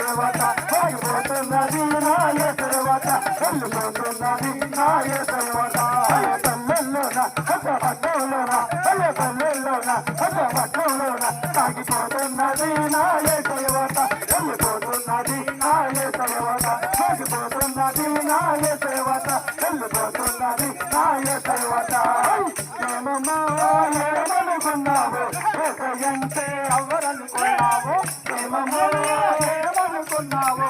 సేవత సాగిపోతున్నది నా సేవత వెళ్ళిపోతున్నది నా సేవత పల్లెల్లోన పట్టణంలోన పల్లెల్లోన పట్టణంలోన సాగిపోతున్నది నా సేవత వెళ్ళిపోతున్నది నా సేవత సాగిపోతున్నది నా సేవత వెళ్ళిపోతున్నది నా సేవత ఏమనుకున్నావు అంటే ఎవరనుకున్నావు ఏమనుకున్నావు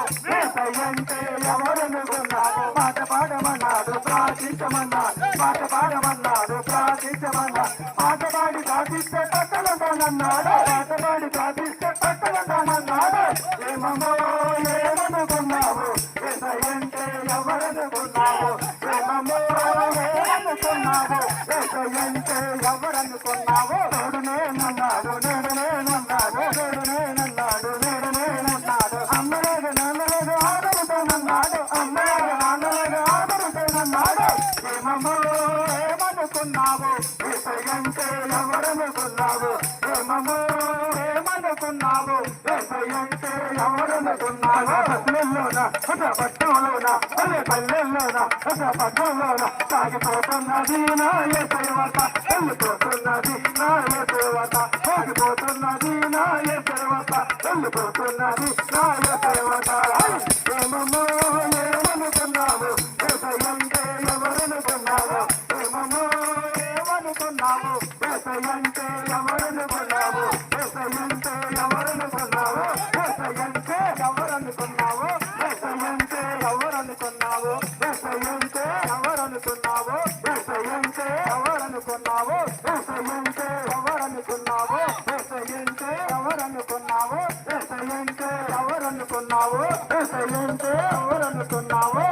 అంటే ఎవరనుకున్నావు మాట పాడమన్నాడు ప్రార్థించమన్నాడు మాట పాడమన్నాడు ప్రార్థించమన్నాడు పాట పాడి ప్రార్థిస్తే పట్టణమన్నాడు పాట పాడి ప్రార్థిస్తే పట్టణమన్నాడు ఏమనుకున్నావు అంటే ఎవరనుకున్నావు ఏమనుకున్నావు అంటే ఎవరనుకున్నావు నేడు నేనన్నాడు నేడు నేనన్నాడు నేడు నేనన్నాడు నేడు నేనన్నాడు అమ్మలేదు నాన్నలేదు ఆదరుతానన్నాడు అమ్మలేదు నాన్నలేదు ఆదరుతానన్నాడు ఏమనుకున్నావు అంటే ఎవరనుకున్నావు ఏమనుకున్నావు అంటే ఎవరనుకున్నావు పల్లెల్లోన పట్టణంలోన పల్లెల్లోన పట్టణంలోన సాగిపోతున్నది నా సేవత వెళ్ళిపోతున్నది నా సేవత సాగిపోతున్నది నా సేవత వెళ్ళిపోతున్నది నా సేవత ఏమనుకున్నావు అంటే ఎవరనుకున్నావు ఏమనుకున్నావు అంటే ఎవరనుకున్నావు అంటే ఎవరనుకున్నావు అంటే ఎవరనుకున్నావు అంటే ఎవరనుకున్నావు అంటే ఎవరనుకున్నావు అంటే ఎవరనుకున్నావు అంటే ఎవరనుకున్నావు అంటే ఎవరనుకున్నావు అంటే ఎవరనుకున్నావు అంటే ఎవరనుకున్నావు